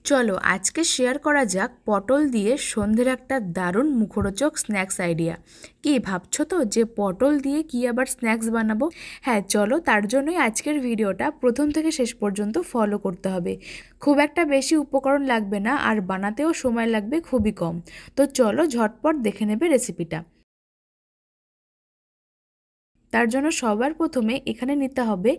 চলো আজকে শেয়ার করা যাক পটল দিয়ে সন্ধ্যের একটা দারুণ মুখরোচক স্ন্যাক্স আইডিয়া। কি ভাবছো তো যে পটল দিয়ে কি আবার স্ন্যাক্স বানাবো? হ্যাঁ চলো, তার জন্যই আজকের ভিডিওটা প্রথম থেকে শেষ পর্যন্ত ফলো করতে হবে। খুব একটা বেশি উপকরণ লাগবে না, আর বানাতেও সময় লাগবে খুবই কম। তো চলো ঝটপট দেখে নেবে রেসিপিটা। তার জন্য সবার প্রথমে এখানে নিতে হবে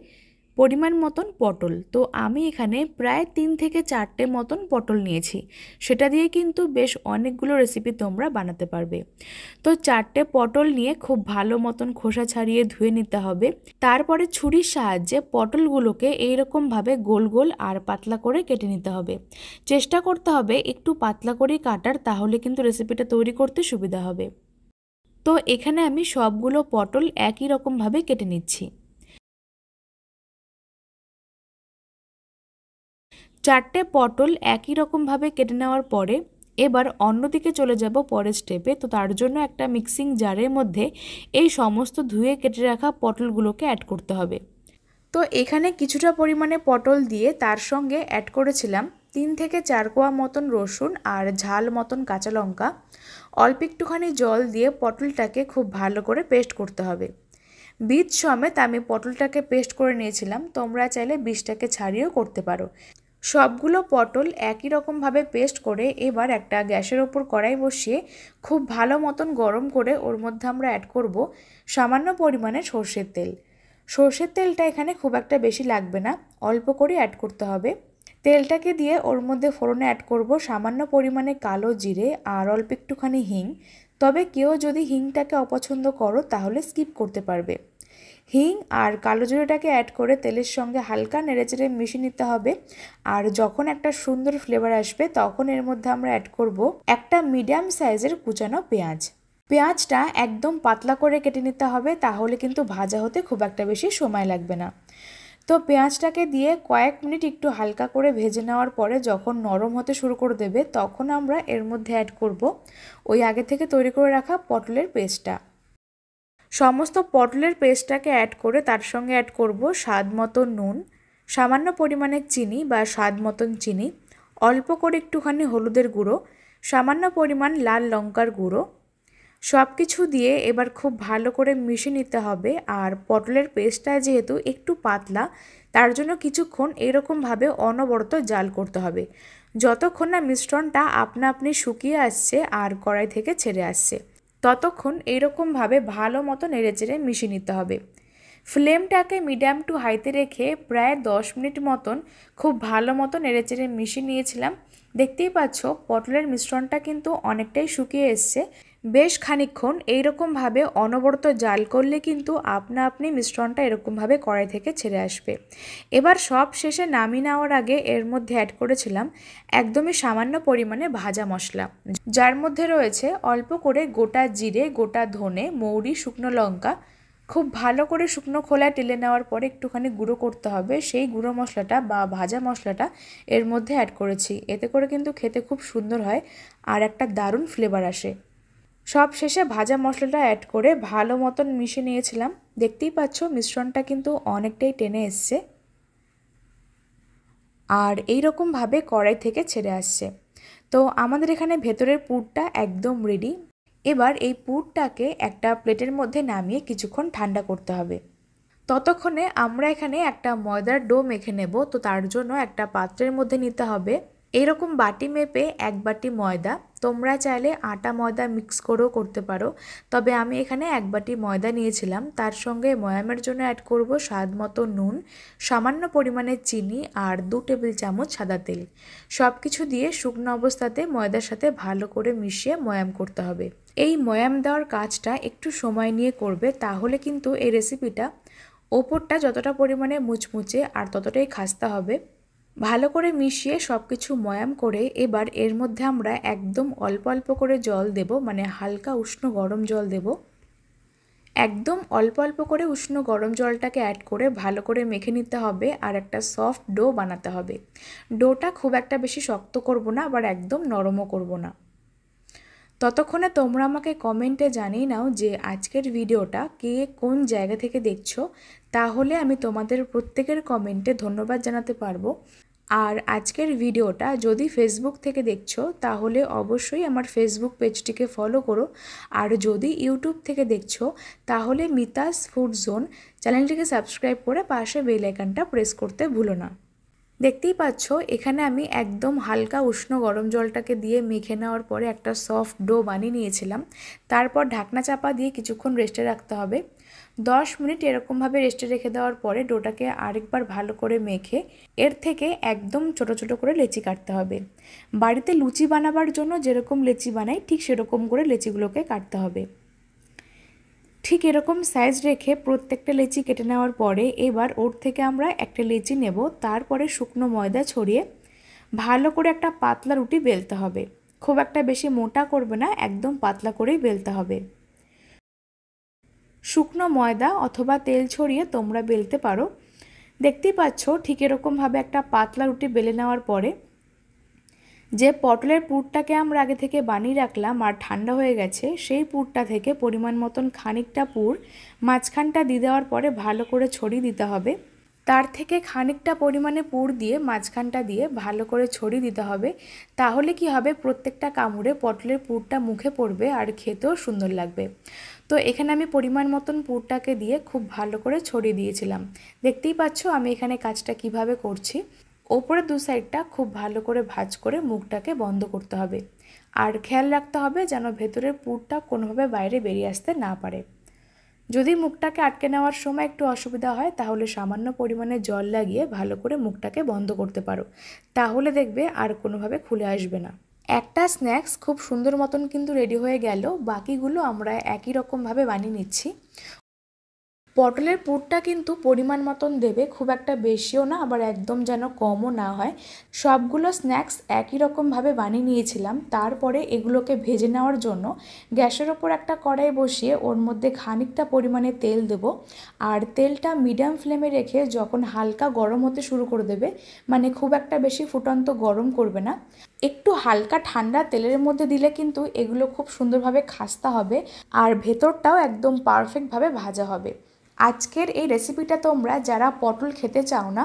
পরিমাণ মতন পটল। তো আমি এখানে প্রায় 3 থেকে 4টে মতন পটল নিয়েছি। সেটা দিয়ে কিন্তু বেশ অনেকগুলো রেসিপি তোমরা বানাতে পারবে। তো 4টে পটল নিয়ে খুব ভালো মতন খোসা ছাড়িয়ে ধুয়ে নিতে হবে। তারপরে ছুরির সাহায্যে পটলগুলোকে এইরকমভাবে গোল গোল আর পাতলা করে কেটে নিতে হবে। চেষ্টা করতে হবে একটু পাতলা করেই কাটার, তাহলে কিন্তু রেসিপিটা তৈরি করতে সুবিধা হবে। তো এখানে আমি সবগুলো পটল একই রকমভাবে কেটে নিচ্ছি। 4টে পটল একই রকমভাবে কেটে নেওয়ার পরে এবার অন্যদিকে চলে যাব পরের স্টেপে। তো তার জন্য একটা মিক্সিং জারের মধ্যে এই সমস্ত ধুয়ে কেটে রাখা পটলগুলোকে অ্যাড করতে হবে। তো এখানে কিছুটা পরিমাণে পটল দিয়ে তার সঙ্গে অ্যাড করেছিলাম 3 থেকে 4 কোয়া মতন রসুন আর ঝাল মতন কাঁচা লঙ্কা। অল্প একটুখানি জল দিয়ে পটলটাকে খুব ভালো করে পেস্ট করতে হবে। বীজ সমেত আমি পটলটাকে পেস্ট করে নিয়েছিলাম, তোমরা চাইলে বীজটাকে ছাড়িয়েও করতে পারো। সবগুলো পটল একই রকমভাবে পেস্ট করে এবার একটা গ্যাসের ওপর কড়াই বসিয়ে খুব ভালো মতন গরম করে ওর মধ্যে আমরা অ্যাড করব সামান্য পরিমাণে সর্ষের তেল। সর্ষের তেলটা এখানে খুব একটা বেশি লাগবে না, অল্প করে অ্যাড করতে হবে। তেলটাকে দিয়ে ওর মধ্যে ফোড়নে অ্যাড করব সামান্য পরিমাণে কালো জিরে আর অল্প একটুখানি হিং। তবে কেউ যদি হিংটাকে অপছন্দ করো তাহলে স্কিপ করতে পারবে। হিং আর কালো জিরেটাকে অ্যাড করে তেলের সঙ্গে হালকা নেড়েচেড়ে মিশিয়ে নিতে হবে। আর যখন একটা সুন্দর ফ্লেভার আসবে তখন এর মধ্যে আমরা অ্যাড করব একটা মিডিয়াম সাইজের কুচানো পেঁয়াজ। পেঁয়াজটা একদম পাতলা করে কেটে নিতে হবে, তাহলে কিন্তু ভাজা হতে খুব একটা বেশি সময় লাগবে না। তো পেঁয়াজটাকে দিয়ে কয়েক মিনিট একটু হালকা করে ভেজে নেওয়ার পরে যখন নরম হতে শুরু করে দেবে তখন আমরা এর মধ্যে অ্যাড করব ওই আগে থেকে তৈরি করে রাখা পটলের পেস্টটা। সমস্ত পটলের পেস্টটাকে অ্যাড করে তার সঙ্গে অ্যাড করব স্বাদ মতো নুন, সামান্য পরিমাণে চিনি বা স্বাদ মতন চিনি, অল্প করে একটুখানি হলুদের গুঁড়ো, সামান্য পরিমাণ লাল লঙ্কার গুঁড়ো। সব কিছু দিয়ে এবার খুব ভালো করে মিশিয়ে নিতে হবে। আর পটলের পেস্টটা যেহেতু একটু পাতলা, তার জন্য কিছুক্ষণ এরকমভাবে অনবরত জাল করতে হবে, যতক্ষণ না মিশ্রণটা আপনা আপনি শুকিয়ে আসছে আর কড়াই থেকে ছেড়ে আসছে ততক্ষণ এইরকমভাবে ভালো মতো নেড়েচেড়ে মিশিয়ে নিতে হবে। ফ্লেমটাকে মিডিয়াম টু হাইতে রেখে প্রায় 10 মিনিট মতন খুব ভালো মতো নেড়েচেড়ে মিশিয়ে নিয়েছিলাম। দেখতেই পাচ্ছ পটলের মিশ্রণটা কিন্তু অনেকটাই শুকিয়ে এসছে। বেশ খানিকক্ষণ এইরকমভাবে অনবরত জাল করলে কিন্তু আপনা আপনি মিশ্রণটা এরকমভাবে কড়াই থেকে ছেড়ে আসবে। এবার সব শেষে নামিয়ে নেওয়ার আগে এর মধ্যে অ্যাড করেছিলাম একদমই সামান্য পরিমাণে ভাজা মশলা, যার মধ্যে রয়েছে অল্প করে গোটা জিরে, গোটা ধনে, মৌরি, শুকনো লঙ্কা। খুব ভালো করে শুকনো খোলায় টেলে নেওয়ার পরে একটুখানি গুঁড়ো করতে হবে, সেই গুঁড়ো মশলাটা বা ভাজা মশলাটা এর মধ্যে অ্যাড করেছি। এতে করে কিন্তু খেতে খুব সুন্দর হয় আর একটা দারুণ ফ্লেভার আসে। সব শেষে ভাজা মশলাটা অ্যাড করে ভালো মতন মিশিয়ে নিয়েছিলাম। দেখতেই পাচ্ছ মিশ্রণটা কিন্তু অনেকটাই টেনে এসছে আর এইরকমভাবে কড়াই থেকে ছেড়ে আসছে। তো আমাদের এখানে ভেতরের পুরটা একদম রেডি। এবার এই পুরটাকে একটা প্লেটের মধ্যে নামিয়ে কিছুক্ষণ ঠান্ডা করতে হবে। ততক্ষণে আমরা এখানে একটা ময়দার ডো মেখে নেব। তো তার জন্য একটা পাত্রের মধ্যে নিতে হবে এইরকম বাটি মেপে 1 বাটি ময়দা। তোমরা চাইলে আটা ময়দা মিক্স করেও করতে পারো, তবে আমি এখানে 1 বাটি ময়দা নিয়েছিলাম। তার সঙ্গে ময়ামের জন্য অ্যাড করব স্বাদ মতো নুন, সামান্য পরিমাণে চিনি আর 2 টেবিল চামচ সাদা তেল। সব কিছু দিয়ে শুকনো অবস্থাতে ময়দার সাথে ভালো করে মিশিয়ে ময়াম করতে হবে। এই ময়াম দেওয়ার কাজটা একটু সময় নিয়ে করবে, তাহলে কিন্তু এই রেসিপিটা ওপরটা যতটা পরিমাণে মুচমুচে আর ততটাই খাস্তা হবে। ভালো করে মিশিয়ে সব কিছু ময়াম করে এবার এর মধ্যে আমরা একদম অল্প অল্প করে জল দেব, মানে হালকা উষ্ণ গরম জল দেব। একদম অল্প অল্প করে উষ্ণ গরম জলটাকে অ্যাড করে ভালো করে মেখে নিতে হবে আর একটা সফট ডো বানাতে হবে। ডোটা খুব একটা বেশি শক্ত করব না, আবার একদম নরমও করব না। ততক্ষণে তোমরা আমাকে কমেন্টে জানিয়ে নাও যে আজকের ভিডিওটা কে কোন জায়গা থেকে দেখছো, তাহলে আমি তোমাদের প্রত্যেকের কমেন্টে ধন্যবাদ জানাতে পারবো। আর আজকের ভিডিওটা যদি ফেসবুক থেকে দেখছো তাহলে অবশ্যই আমার ফেসবুক পেজটিকে ফলো করো, আর যদি ইউটিউব থেকে দেখছো তাহলে মিতাস ফুড জোন চ্যানেলটিকে সাবস্ক্রাইব করে পাশে বেল আইকনটা প্রেস করতে ভুলো না। দেখতেই পাচ্ছ এখানে আমি একদম হালকা উষ্ণ গরম জলটাকে দিয়ে মেখে নেওয়ার পরে একটা সফট ডো বানিয়ে নিয়েছিলাম। তারপর ঢাকনা চাপা দিয়ে কিছুক্ষণ রেস্টে রাখতে হবে। 10 মিনিট এরকমভাবে রেস্টে রেখে দেওয়ার পরে ডোটাকে আরেকবার ভালো করে মেখে এর থেকে একদম ছোট ছোট করে লেচি কাটতে হবে। বাড়িতে লুচি বানাবার জন্য যেরকম লেচি বানাই ঠিক সেরকম করে লেচিগুলোকে কাটতে হবে। ঠিক এরকম সাইজ রেখে প্রত্যেকটা লেচি কেটে নেওয়ার পরে এবার ওর থেকে আমরা একটা লেচি নেব। তারপরে শুকনো ময়দা ছড়িয়ে ভালো করে একটা পাতলা রুটি বেলতে হবে। খুব একটা বেশি মোটা করবে না, একদম পাতলা করেই বেলতে হবে। শুকনো ময়দা অথবা তেল ছড়িয়ে তোমরা বেলতে পারো। দেখতেই পাচ্ছ ঠিক এরকমভাবে একটা পাতলা রুটি বেলে নেওয়ার পরে যে পটলের পুরটাকে আমরা আগে থেকে বানিয়ে রাখলাম আর ঠান্ডা হয়ে গেছে, সেই পুরটা থেকে পরিমাণ মতন খানিকটা পুর মাঝখানটা দিয়ে দেওয়ার পরে ভালো করে ছড়িয়ে দিতে হবে। তার থেকে খানিকটা পরিমাণে পুর দিয়ে মাঝখানটা দিয়ে ভালো করে ছড়িয়ে দিতে হবে। তাহলে কি হবে, প্রত্যেকটা কামড়ে পটলের পুরটা মুখে পড়বে আর খেতেও সুন্দর লাগবে। তো এখানে আমি পরিমাণ মতন পুরটাকে দিয়ে খুব ভালো করে ছড়িয়ে দিয়েছিলাম। দেখতেই পাচ্ছ আমি এখানে কাজটা কিভাবে করছি। ওপরে দু সাইডটা খুব ভালো করে ভাঁজ করে মুখটাকে বন্ধ করতে হবে, আর খেয়াল রাখতে হবে যেন ভেতরের পুরটা কোনোভাবে বাইরে বেরিয়ে আসতে না পারে। যদি মুখটাকে আটকে নেওয়ার সময় একটু অসুবিধা হয় তাহলে সামান্য পরিমাণে জল লাগিয়ে ভালো করে মুখটাকে বন্ধ করতে পারো, তাহলে দেখবে আর কোনোভাবে খুলে আসবে না। একটা স্ন্যাক্স খুব সুন্দর মতন কিন্তু রেডি হয়ে গেল। বাকিগুলো আমরা একই রকমভাবে বানিয়ে নিচ্ছি। পটলের পুরটা কিন্তু পরিমাণ মতন দেবে, খুব একটা বেশিও না আবার একদম যেন কমও না হয়। সবগুলো স্ন্যাক্স একই রকমভাবে বানিয়ে নিয়েছিলাম। তারপরে এগুলোকে ভেজে নেওয়ার জন্য গ্যাসের ওপর একটা কড়াই বসিয়ে ওর মধ্যে খানিকটা পরিমাণে তেল দেব, আর তেলটা মিডিয়াম ফ্লেমে রেখে যখন হালকা গরম হতে শুরু করে দেবে, মানে খুব একটা বেশি ফুটন্ত গরম করবে না, একটু হালকা ঠান্ডা তেলের মধ্যে দিলে কিন্তু এগুলো খুব সুন্দরভাবে খাস্তা হবে আর ভেতরটাও একদম পারফেক্টভাবে ভাজা হবে। আজকের এই রেসিপিটা তোমরা যারা পটল খেতে চাও না,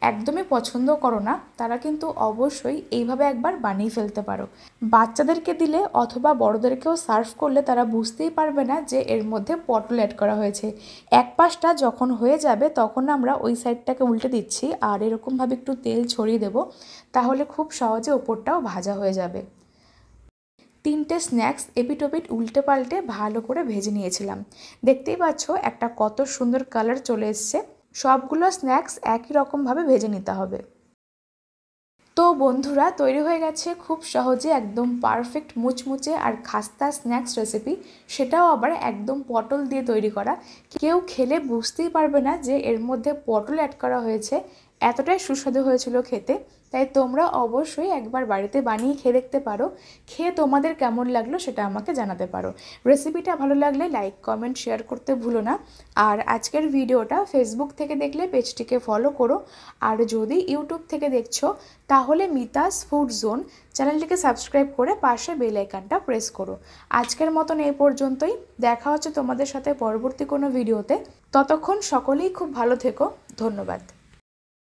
একদমই পছন্দ করো না, তারা কিন্তু অবশ্যই এইভাবে একবার বানিয়ে ফেলতে পারো। বাচ্চাদেরকে দিলে অথবা বড়োদেরকেও সার্ভ করলে তারা বুঝতেই পারবে না যে এর মধ্যে পটল অ্যাড করা হয়েছে। এক পাশটা যখন হয়ে যাবে তখন আমরা ওই সাইডটাকে উল্টে দিচ্ছি আর এরকমভাবে একটু তেল ছড়িয়ে দেব, তাহলে খুব সহজে ওপরটাও ভাজা হয়ে যাবে। 3টে স্ন্যাক্স এপিটোপিট উল্টে পাল্টে ভালো করে ভেজে নিয়েছিলাম। দেখতেই পাচ্ছ একটা কত সুন্দর কালার চলে এসছে। সবগুলো স্ন্যাক্স একই রকমভাবে ভেজে নিতে হবে। তো বন্ধুরা, তৈরি হয়ে গেছে খুব সহজে একদম পারফেক্ট মুচমুচে আর খাস্তা স্ন্যাক্স রেসিপি, সেটাও আবার একদম পটল দিয়ে তৈরি করা। কেউ খেলে বুঝতেই পারবে না যে এর মধ্যে পটল অ্যাড করা হয়েছে। এতটাই সুস্বাদু হয়েছিল খেতে। তাই তোমরা অবশ্যই একবার বাড়িতে বানিয়ে খেয়ে দেখতে পারো। খেয়ে তোমাদের কেমন লাগলো সেটা আমাকে জানাতে পারো। রেসিপিটা ভালো লাগলে লাইক কমেন্ট শেয়ার করতে ভুলো না। আর আজকের ভিডিওটা ফেসবুক থেকে দেখলে পেজটিকে ফলো করো, আর যদি ইউটিউব থেকে দেখছো তাহলে মিতাস ফুড জোন চ্যানেলটিকে সাবস্ক্রাইব করে পাশে বেল আইকনটা প্রেস করো। আজকের মতন এই পর্যন্তই। দেখা হচ্ছে তোমাদের সাথে পরবর্তী কোনো ভিডিওতে। ততক্ষণ সকলেই খুব ভালো থেকো। ধন্যবাদ।